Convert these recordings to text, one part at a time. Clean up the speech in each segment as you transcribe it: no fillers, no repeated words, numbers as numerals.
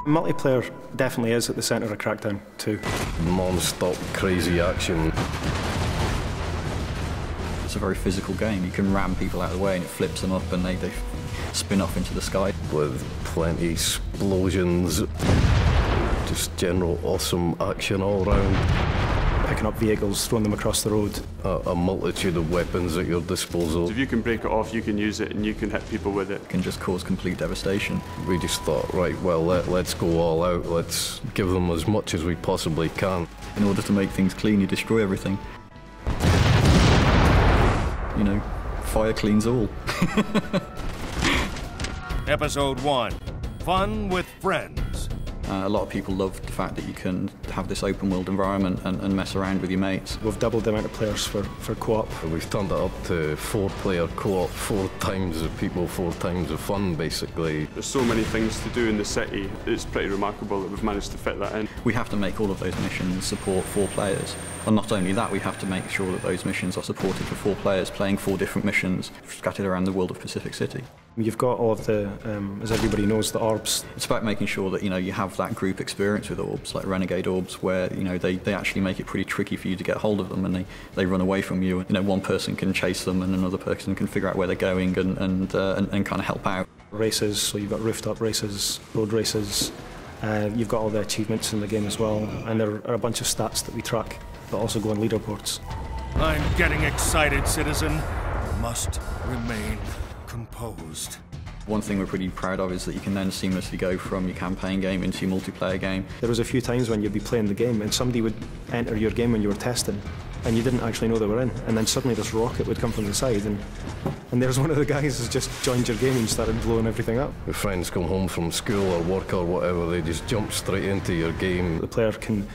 Multiplayer definitely is at the centre of Crackdown 2. Non-stop crazy action. It's a very physical game. You can ram people out of the way and it flips them up and they spin off into the sky. With Plenty explosions, just general awesome action all around. Picking up vehicles, throwing them across the road. A multitude of weapons at your disposal. If you can break it off, you can use it and you can hit people with it. It can just cause complete devastation. We just thought, right, well, let's go all out. Let's give them as much as we possibly can. In order to make things clean, you destroy everything. You know, fire cleans all. Episode 1, Fun with Friends. A lot of people love the fact that you can have this open world environment and mess around with your mates. We've doubled the amount of players for co-op. We've turned it up to 4-player co-op, 4 times the people, 4 times the fun, basically. There's so many things to do in the city, it's pretty remarkable that we've managed to fit that in. We have to make all of those missions support 4 players. And not only that, we have to make sure that those missions are supported for 4 players, playing 4 different missions scattered around the world of Pacific City. You've got all of the, as everybody knows, the orbs. It's about making sure that, you know, you have that group experience with orbs, like Renegade orbs, where, you know, they actually make it pretty tricky for you to get hold of them and they run away from you. You know, one person can chase them and another person can figure out where they're going and kind of help out. Races, so you've got rooftop races, road races. You've got all the achievements in the game as well, and there are a bunch of stats that we track that also go on leaderboards. I'm getting excited, citizen. You must remain composed. One thing we're pretty proud of is that you can then seamlessly go from your campaign game into your multiplayer game. There was a few times when you'd be playing the game and somebody would enter your game when you were testing and you didn't actually know they were in, and then suddenly this rocket would come from the side and there's one of the guys who's just joined your game and started blowing everything up. If friends come home from school or work or whatever, they just jump straight into your game. The player can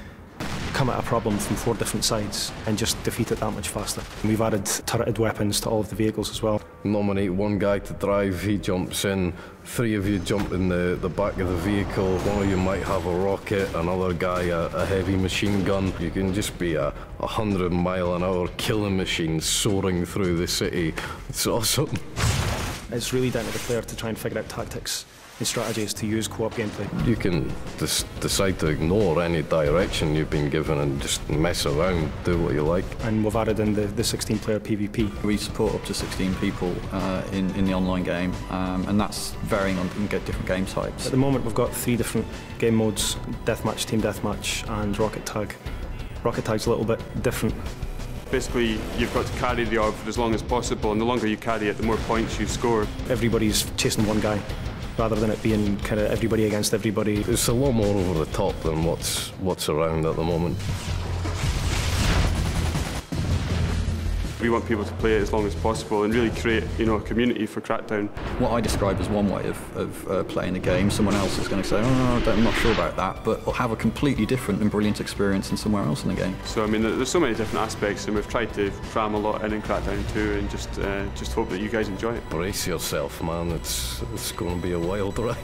come at a problem from 4 different sides and just defeat it that much faster. We've added turreted weapons to all of the vehicles as well. Nominate one guy to drive, he jumps in, 3 of you jump in the back of the vehicle, one of you might have a rocket, another guy a heavy machine gun. You can just be a 100-mile-an-hour killing machine soaring through the city. It's awesome. It's really down to the player to try and figure out tactics and strategies to use co-op gameplay. You can decide to ignore any direction you've been given and just mess around, do what you like. And we've added in the 16-player PvP. We support up to 16 people in the online game, and that's varying on different game types. At the moment we've got 3 different game modes: Deathmatch, Team Deathmatch and Rocket Tag. Rocket Tag's a little bit different. Basically, you've got to carry the orb for as long as possible, and the longer you carry it, the more points you score. Everybody's chasing one guy, rather than it being kind of everybody against everybody. It's a lot more over the top than what's around at the moment. We want people to play it as long as possible and really create, you know, a community for Crackdown. What I describe as one way of playing the game, someone else is going to say, oh, I'm not sure about that, but will have a completely different and brilliant experience than somewhere else in the game. So, I mean, there's so many different aspects, and we've tried to cram a lot in Crackdown 2 and just hope that you guys enjoy it. Brace yourself, man. It's going to be a wild ride.